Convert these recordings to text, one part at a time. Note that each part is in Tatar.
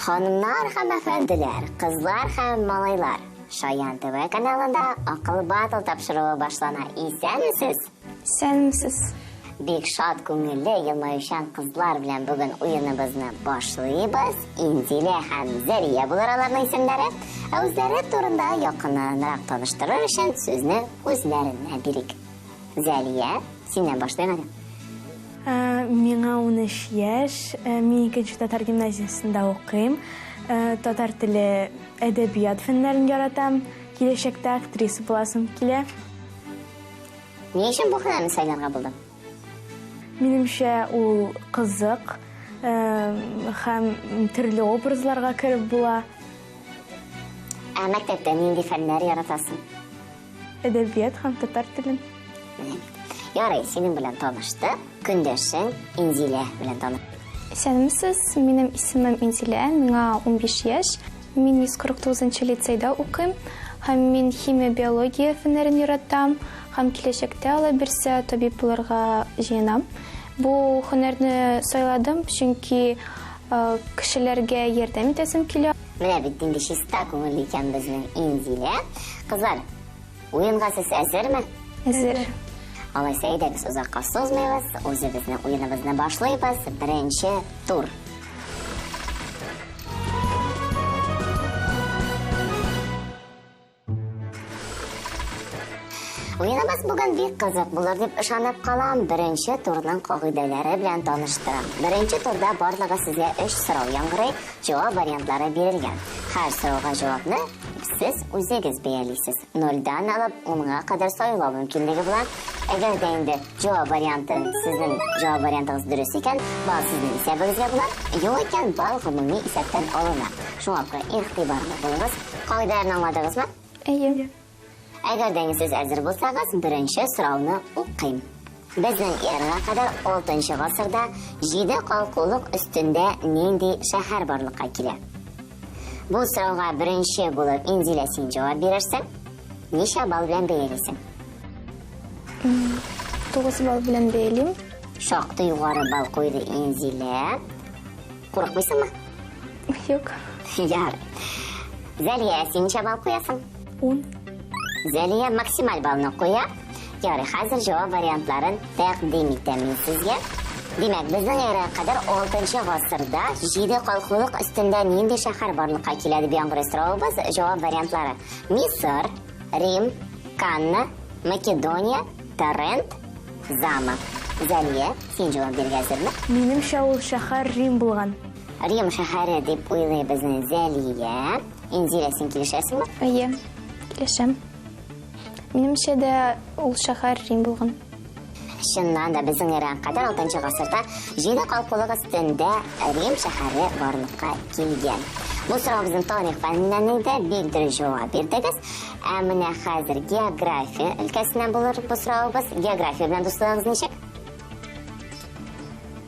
Ханымнар һәм әфәнделәр, кызлар һәм малайлар, Шаян ТВ каналында акыл батыл тапшыруы башлана. Исәнмесез? Исәнмесез. Бик шат күңелле, елмаючан кызлар белән бүген уеныбызны башлыйбыз. Инзилә һәм Зәлия булыр аларның исемнәре. Үзләре турында якыннанрак таныштырыр өчен сүзне үзләренә бирик. Зәлия, синнән башлыйм әле. Миңа 13 яшь, мин 2-нче татар гимназиясендә укыйм. Татар теле, әдәбият фәннәрен яратам. Киләчәктә актриса буласым килә. Ни өчен бу хәлне сайларга булдың? Минемчә, ул кызык һәм төрле образларга кереп була. Мәктәптә нинди фәннәр яратасың? Әдәбият һәм татар телен. Ярый, синең белән таныштык. Көндәшең Инзилә белән таныштык. Исәнмесез, минем исемем Инзилә, миңа 15 яшь. Мин 149-нчы лицейда укыйм, һәм мин химия, биология фәннәрен яратам, һәм киләчәктә ала бирсә табиб булырга җыенам. Бу һөнәрне сайладым, чөнки кешеләргә ярдәм итәсем килә. Менә бит инде чиста күңелле икән безнең Инзилә. Кызлар, уенга сез әзерме? Әзер. Алайса, әйдәгез, узакка сузмыйбыз, үзебезнең уеныбызны башлыйбыз. Беренче тур. Уеныбыз бүген бик кызык булыр дип ышанып калам. Беренче турның кагыйдәләре белән таныштырам. Беренче турда барлыгы сезгә 3 сорау яңгырый, җавап вариантлары бирелгән. Һәр сорауга җавапны сез үзегез бәялисез. 0-дан алып 10-га кадәр сайлау мөмкинлеге була. Әгәр дә инде җавап варианты сезнең җавап вариантыгыз дөрес икән, бал сезнең исәбегезгә була. Юк икән, бал гомуми исәптән алына. Шуңа күрә игътибарлы булыгыз. Кагыйдәләрне аңладыгызмы? Әйе. Әгәр дә сез әзер булсагыз, беренче сорауны укыйм. Безнең эрага кадәр 6-нчы гасырда 7 калкулык өстендә нинди шәһәр барлыкка килә? Бу сорауга беренче булып Инзилә син җавап бирерсең. Ничә балл белән бәялисең? 9 балл белән бәялим. Шактый югары балл куйды Инзилә. Курыкмыйсыңмы? Юк. Ярый. Зәлия, син ничә балл куясың? 10. Зәлия максималь балны куя. Ярый, хәзер җавап вариантларын тәкъдим итәм мин сезгә. Димәк, безнең эрага кадәр 6-нчы гасырда 7 калкулык өстендә нинди шәһәр барлыкка килә дип яңгырый сораубыз. Җавап вариантлары: Мисыр, Рим, Канна, Македония, Торрент, Замок. Зәлия, син җавап бирергә әзерме? Минемчә, ул шәһәр Рим булган. Рим шәһәре дип уйлый безнең Зәлия. Инзилә, син килешәсеңме? Әйе, килешәм. Минемчә дә ул шәһәр Рим булган. Чыннан да безнең эрага кадәр 6-нчы гасырда 7 калкулык өстендә Рим шәһәре барлыкка килгән. Бу сорау безнең тарих фәненнән иде, бик дөрес җавап бирдегез. Ә менә хәзер география өлкәсеннән булыр бу сораубыз. География белән дуслыгыгыз ничек?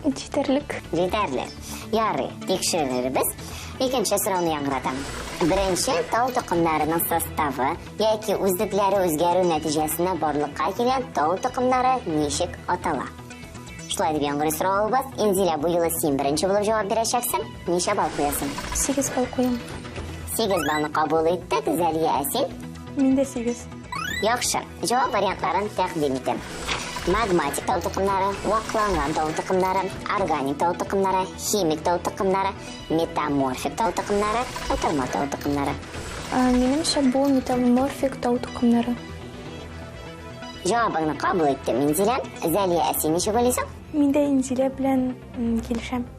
Җитәрлек. Җитәрлек. Ярый, тикшерербез. Икенче сорауны яңгыратам. Беренче тау токымнарының составы яки үзлекләре үзгәрү нәтиҗәсендә барлыкка килгән тау токымнары ничек атала? Шулай дип яңгырый сораубыз. Инзилә, бу юлы син беренче булып җавап бирәчәксең. Ничә балл куясың? 8 балл куям. 8 балны кабул иттек. Зәлия, син? Мин дә 8. Яхшы. Җавап вариантларын тәкъдим итәм. Магматик тау токымнары, вакланган тау токымнары, органик тау токымнары, химик тау токымнары, метаморфик тау токымнары, утырма тау токымнары. Минемчә, бу метаморфик тау токымнары. Җавабыңны кабул иттем, Инзилә. Зәлия, син ничек уйлыйсың? Мин дә Инзилә белән килешәм.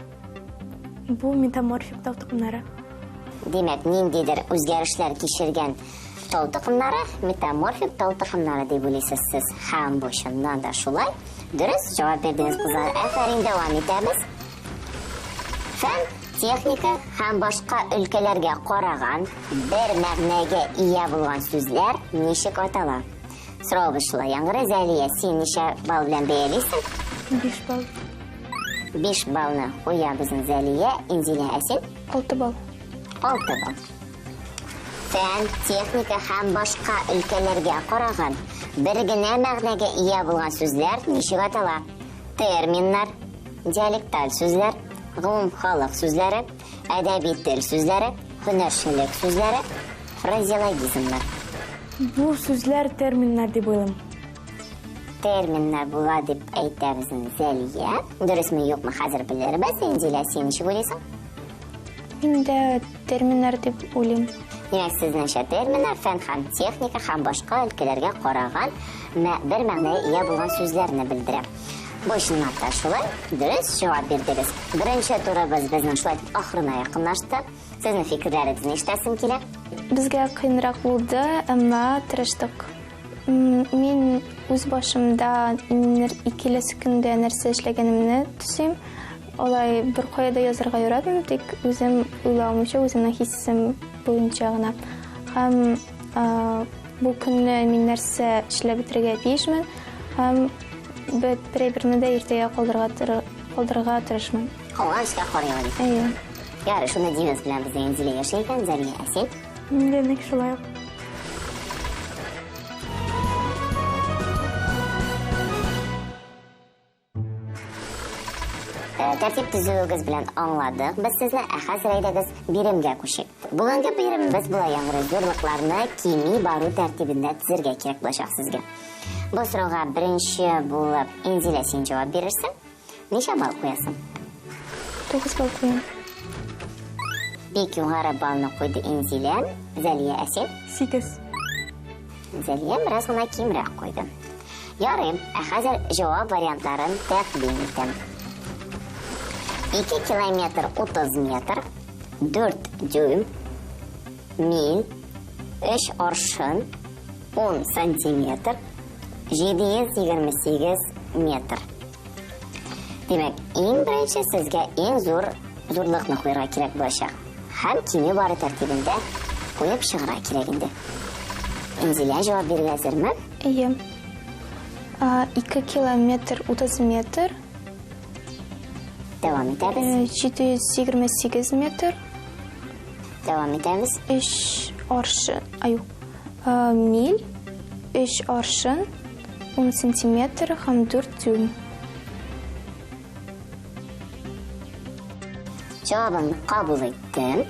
Бу метаморфик тау токымнары. Димәк, ниндидер үзгәрешләр кичергән тау токымнары, метаморфик тау токымнары дип уйлыйсыз сез. Һәм бу чыннан да шулай. Дөрес җавап бирдегез, кызлар. Афәрин, дәвам итәбез. Фән, техника һәм башка өлкәләргә караган бер мәгънәгә ия булган сүзләр ничек атала? Сораубыз шулай яңгырый. Зәлия, син ничә балл белән бәялисең? 5 балл. 5 балны куя безнең Зәлия. Инзилә, син? 6 балл. 6 балл. Фән, техника һәм башка өлкәләргә караган бер генә мәгънәгә ия булган сүзләр ничек атала? Терминнар, диалекталь сүзләр, Гомум халык сүзләре, әдәби тел сүзләре, һөнәрчелек сүзләре, фразеологизмнар. Бу сүзләр терминнар дип уйлыйм. Терминнар була дип әйтәбез Зәлия. Дөресме, юкмы, хәзер белербез. Инзилә, син ничек уйлыйсың? Мин дә терминнар дип уйлыйм. Демәк, сезнеңчә терминнар фән һәм техника һәм башка өлкәләргә караган бер мәгънәгә ия булган сүзләрне белдерә. Бу чынлап та шулай. Дөрес җавап бирдегез. Беренче турыбыз безнең шулай ахырына якынлашты. Сезнең фикерләрегезне ишетәсем килә. Безгә кыенрак булды, әмма тырыштык. Мин үз башымда икелес көндә нәрсә эшләгәнемне төсим. Алай бер кайда язарга яратмыйм, тик үзем уйламыйча, үземнең хиссем буенча гына. Һәм бу көнне мин нәрсә эшләп бетерергә тиешмен, һәм берәйберне дә иртәгә калдырырга тырышмыйм. Калган эшкә карыйм. Әйе. Ярый, шуны дигез белән безгә Инзилә яшәй икән, Зәлия, син? Мин дә нәкъ шулай ук. Тәртип төзүегез белән аңладык. Без сезне хәзер әйдәгез биремгә күчик. Бүгенге биремебез була яңгыры зурлыкларны кими бару тәртибендә төзергә кирәк булачак сезгә. Бу сорауга беренче булып Инзилә син җавап бирерсең. Ничә балл куясың? 9 балл куям. Бик югары баллны куйды Инзилә. Зәлия, син? 8. Зәлия бераз гына кимрәк куйды. Ярый, хәзер җавап вариантларын тәкъдим итәм. 2 километр 30 метр, 4 дюйм, миль, 3 аршын, 10 сантиметр, 728 метр. Демәк, иң беренче сезгә иң зурлыкны куярга кирәк булачак. Һәм кими бары тәртибендә куеп чыгарга кирәк инде. Инзилә, җавап бирергә әзерме? Әйе. 2 километр 30 метр. Дәвам итәбез. 728 метр. Дәвам итәбез. 3 аршын. Миль. 3 аршын. 10 сантиметр һәм 4 дюйм. Җавабын кабул иттем.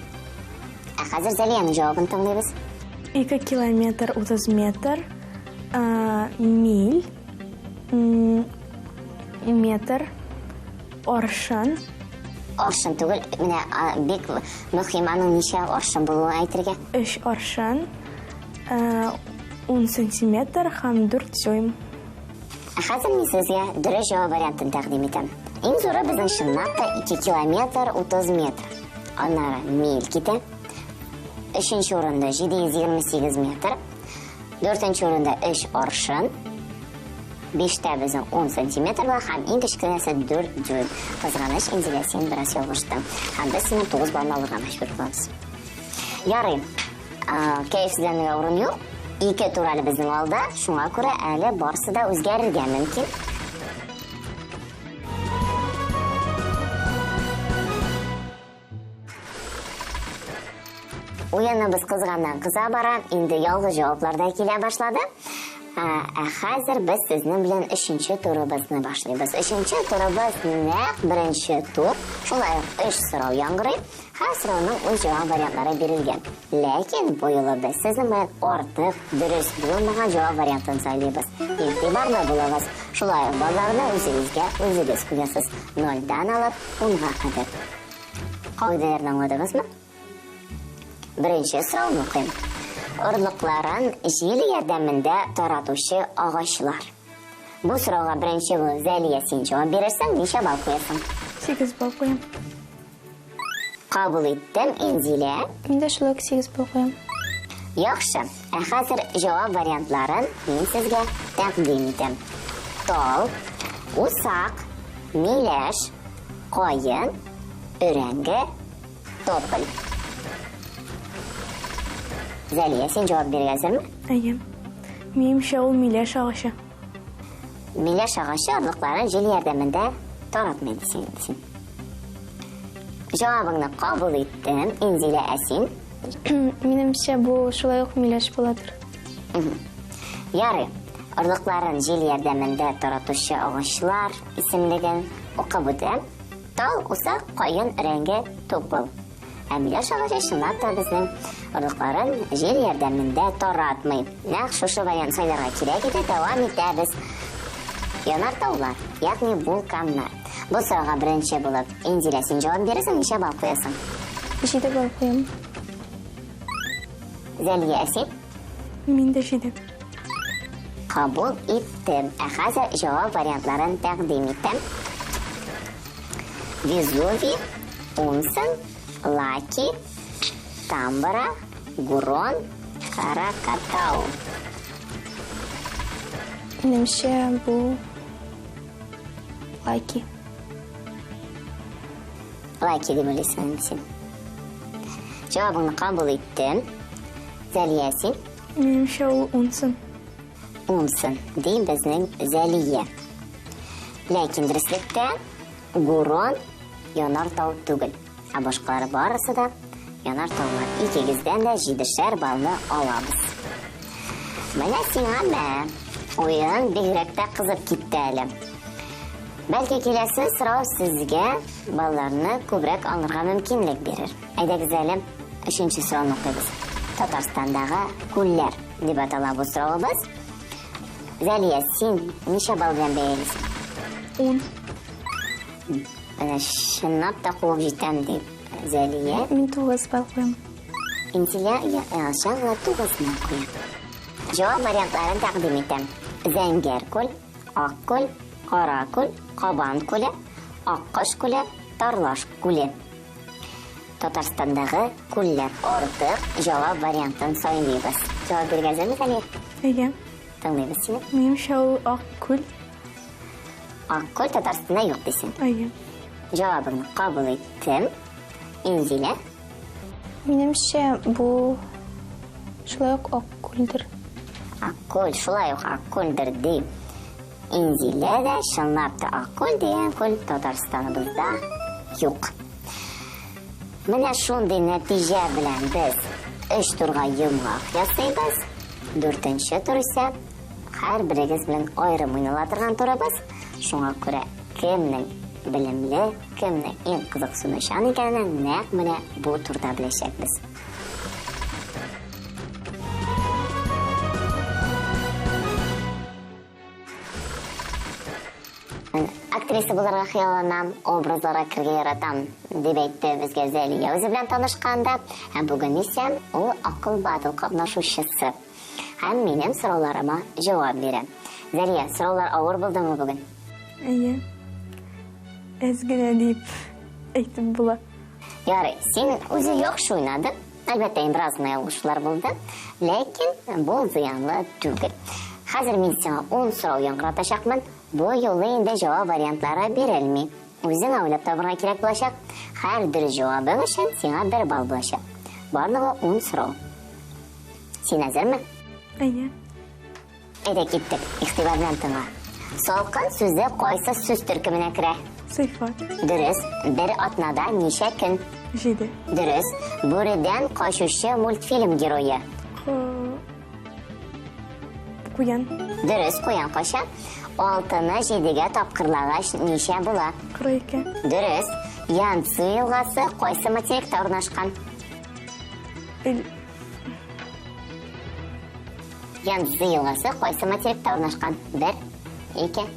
Хәзер Зәлияның җавабын тыңлыйбыз. 2 километр 30 метр, миль, метр, аршын. Аршын түгел, менә бик мөһим аның ничә аршын булуын әйтергә. 3 аршын, 10 сантиметр һәм 4 дюйм. Хәзер мин сезгә дөрес җавап вариантын тәкъдим итәм. Иң зуры безнең чынлап та 2 километр 30 метр. Аннары миль китә. 3-нче урында 728 метр. 4-нче урында 3 аршын. 5-тә безнең 10 сантиметр һәм иң кечкенәсе 4 дюйм. Кызганыч, Инзилә, син бераз ялгыштың. Һәм без сине 9 балл алырга мәҗбүр булабыз. Ярый. Кәефсезләнергә урын юк. 2 тур әле безнең алда, шуңа күрә әле барсы да үзгәрергә мөмкин. Уеныбыз кызганнан-кыза бара, инде ялгыз җаваплар да килә башлады. Хәзер без сезнең белән 3-нче турыбызны башлыйбыз. 3-нче турыбыз нәкъ беренче тур. Шулай ук 3 сорау яңгырый. Һәр сорауның үз җавап вариантлары бирелгән. Ләкин бу юлы без сезнең белән артык дөрес булмаган җавап вариантын сайлыйбыз. Игътибарлы булыгыз. Шулай ук балларны үзегез куясыз. 0-дан алып 10-га кадәр. Кагыйдәләрне аңладыгызмы? Беренче сорауны укыйм. Орлыкларын җил ярдәмендә таратучы агачлар. Бу сорауга беренче булып Зәлия, син җавап бирерсең, ничә балл куясың? 8 балл куям. Кабул иттем, Инзилә. Мин дә шулай 8 балл куям. Яхшы. Хәзер җавап вариантларын мин сезгә тәкъдим итәм. Тал, усак, миләш, каен, өрәңге, топыл. Зәлия, син җавап бирергә әзерме? Әйе. Минемчә ул миләш агачы. Миләш агачы орлыкларын җил ярдәмендә таратмый дисең. Җавабыңны кабул иттем, Инзилә, син? Минемчә бу шулай ук миләш буладыр. Ярый. Орлыкларын җил ярдәмендә таратучы агачлар исемлеген укып үтәм. Тал усак кайын рәңге тупыл. Ә Миләш агачы чынлап та безнең орлыкларын җир ярдәмендә таратмый. Нәкъ шушы вариант сайларга кирәк иде, дәвам итәбез. Янартаулар, ягъни вулканнар. Бу сорауга беренче булып Инзилә син җавап бирәсең, ничә балл куясың? 7 балл куям. Зәлия, син? Мин дә 7. Кабул иттем. Ә хәзер җавап вариантларын тәкъдим итәм. Везувий, Унсан, Лаки, Тамбора, Гурон, Кракатау. Минемчә, бу Лаки. Лаки дип уйлыйсың син. Җавабыңны кабул иттем. Зәлия, син? Минемчә, ул Унсан. Унсан ди безнең Зәлия. Ләкин дөреслектә Гурон Янартау түгел. Ә башкалары барысы да Янартаулар. Икегездән дә 7-шәр баллны алабыз. Менә сиңа мә. Уен бигрәк тә кызып китте әле. Бәлки киләсе сорау сезгә балларны күбрәк аңларга мөмкинлек бирер. Әйдәгез әле 3нче сорауны укыйбыз. Татарстандагы күлләр дип атала бу сорауыбыз. Зәлия, син ничә балл белән бәялисең? 10. Менә чынлап та куып җитәм дип Зәлия. Мин 9 балл куям. Инзилә чаңла 9-ны куя. Җавап вариантларын тәкъдим итәм. Зәңгәр күл, Ак күл, Кара күл, Кабан күле, Аккош күле, Тарлаш күле. Татарстандагы күлләр артык җавап вариантын сайлыйбыз. Җавап биргәнсезме, Зәлия? Әйе. Тыңлыйбыз сине. Минемчә, ул Ак күл. Ак күл Татарстанда юк дисең. Әйе. Җавабыңны кабул иттем. Инзилә. Минемчә, бу шулай ук Ак күлдер. Ак күл, шулай ук Ак күлдер дип. Инзилә дә чынлап та Ак күл дигән күл Татарстаныбызда юк. Менә шундый нәтиҗә белән без 3 турга йомгак ясыйбыз. 4нче тур исә һәрберегез белән аерым уйнала торган турыбыз. Шуңа күрә кемнең белемле, кемнең иң кызыксынучан икәнен нәкъ менә бу турда беләчәкбез. Актриса буларга хыялланам, образларга кергә яратам дип әйтте безгә Зәлия үзе белән танышканда. Һәм бүген исә ул акыл батыл катнашучысы. Һәм минем сорауларыма җавап бирә. Зәлия, сораулар авыр булдымы бүген? Әйе. Әз генә дип әйтеп була. Ярый, син үзе яхшы уйнадың. Әлбәттә, бераз ялгышлар булды, ләкин бу зыянлы түгел. Хәзер мин сиңа 10 сорау яңгыратачакмын. Бу юлы инде җавап вариантлары бирелми. Үзең уйлап табарга кирәк булачак. Һәр бер җавабың өчен сиңа 1 балл булачак. Барлыгы 10 сорау. Син әзерме? Әйе. Әйдә киттек. Игътибар белән тыңла. Салкын сүзе кайсы сүз төркеменә керә? Сыйфат. Дөрес. Бер атнада ничә көн? 7. Дөрес. Бүредән качучы мультфильм герое. Куян. Дөрес, куян кача. 6-ны 7-гә тапкырлагач ничә була? 42. Дөрес. Янцзы елгасы кайсы материкта урнашкан? Янцзы елгасы кайсы материкта урнашкан? 1, 2,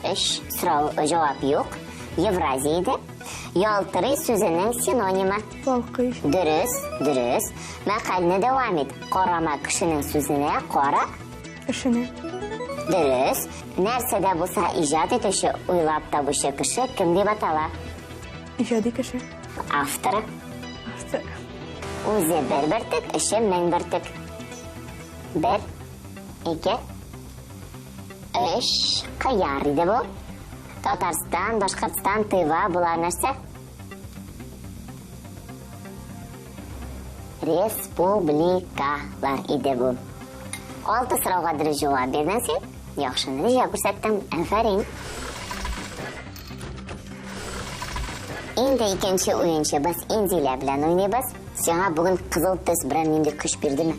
3. Сорау җавап юк. Евразиядә. Ялтырый сүзенең синонимы? Балкый. Дөрес, дөрес. Мәкальне дәвам ит. Карама кешенең сүзенә кара. Эшенә. Дөрес. Нәрсәдә булса иҗат итүче, уйлап табучы кеше кем дип атала? Иҗади кеше. Авторы. Автор. Үзе бер бөртек, эше 1000 бөртек. 1, 2, 3. Кыяр иде бу. Татарстан, Башкортстан, Тыва булар нәрсә? Республикалар иде бу. 6 сорауга дөрес җавап бирдең син. Яхшы нәтиҗә күрсәттең. Афәрин. Инде икенче уенчыбыз Инзилә белән уйныйбыз. Сиңа бүген кызыл төс белән нинди көч бирдеме?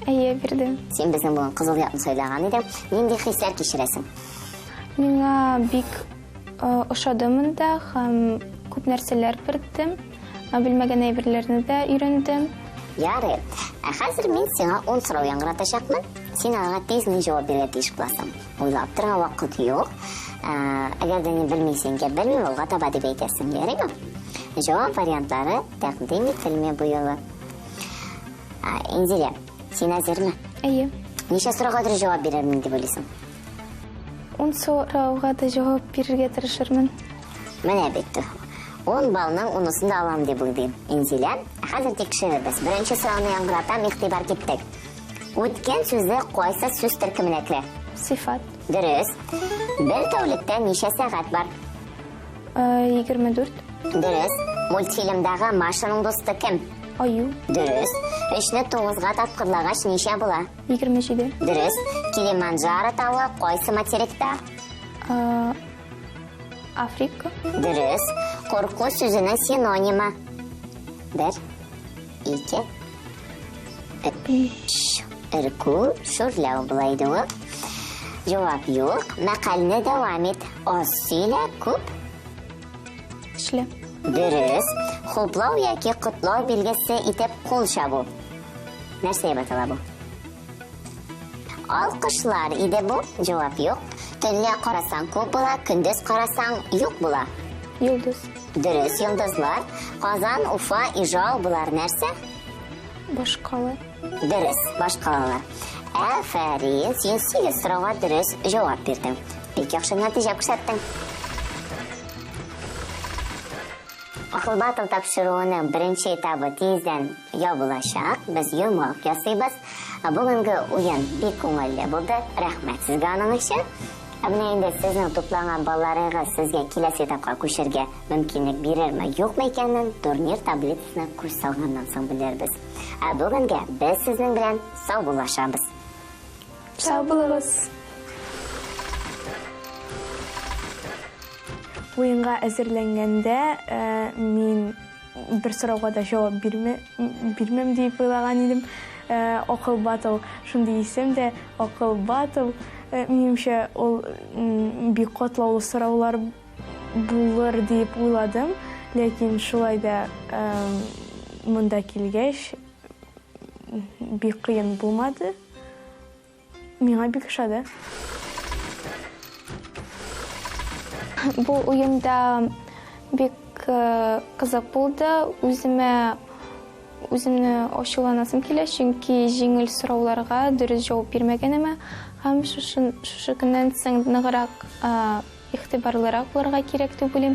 Әйе, бирде. Син безнең бүген кызыл якны сайлаган идең. Нинди хисләр кичерәсең? Миңа бик ошадым да һәм күп нәрсәләр белдем. Белмәгән әйберләрне дә өйрәндем. Ярый. Хәзер мин сиңа 10 сорау яңгыратачакмын. Син аларга тиздән җавап бирергә тиеш буласың. Уйлап торырга вакыт юк. Әгәр дә ни белмисеңгә, белмим, алга таба дип әйтәсең, ярыймы? Җавап вариантлары тәкъдим ителми бу юлы. Инзилә, син әзерме? Әйе. Ничә сорауга дөрес җавап бирермен дип уйлыйсың? 10 сорауга да җавап бирергә тырышырмын. Менә бит. 10 балның 10-сын да алам дип уйлыйм. Инзилә, хәзер тикшеребез. Беренче сорауны яңгыратам, игътибар киттек. Үткән сүздә кайсы сүз төркеменә керә? Сифат. Дөрес. Бер тәүлектә ничә сәгать бар? 24. Дөрес. Мультфильмдагы Машаның дусты кем? Аю. Дөрес. 3-не 9-га тапкырлагач ничә була? 27. Дөрес. Килиманджаро тауы кайсы материкта? Африка. Дөрес. Корку сүзенең синонимы? 1, 2, 3. Ирку, шурлау булайды ул. Җавап юк. Мәкалне дәвам ит. Аз сөйлә, күп. Эшлә. Дөрес. Хуплау яки котлау билгесе итеп кул чабу. Нәрсә дип атала бу? Алкышлар иде бу. Җавап юк. Төнлә карасаң күп була, көндез карасаң юк була. Йолдыз. Дөрес, йолдызлар. Казан, Уфа, Ижау булар нәрсә? Башкалар. Дөрес, башкалар. Афәрин, син 8 сорауга дөрес җавап бирдең. Бик яхшы нәтиҗә күрсәттең. Акыл батыл тапшыруының беренче этабы тиздән ябылачак. Без йомгак ясыйбыз. Бүгенге уен бик күңелле булды. Рәхмәт сезгә аның өчен. Менә инде сезнең тупланган балларыгыз сезгә киләсе этапка күчәргә мөмкинлек бирерме, юкмы икәнен турнир таблицасына күз салганнан соң белербез. Бүгенгә без сезнең белән сау булашабыз. Сау булыгыз. Уенга әзерләнгәндә мин бер сорауга да җавап бирмәм дип уйлаган идем. Акыл батыл шундый исем дә акыл батыл. Минемчә ул бик катлаулы сораулар булыр дип уйладым, ләкин шулай да монда килгәч бик кыен булмады. Миңа бик ошады. Бу уенда бик кызык булды. Үземне ачуланасым килә, чөнки җиңел сорауларга дөрес җавап бирмәгәнемә һәм шушы көннән соң ныграк игътибарлырак булырга кирәк дип уйлыйм.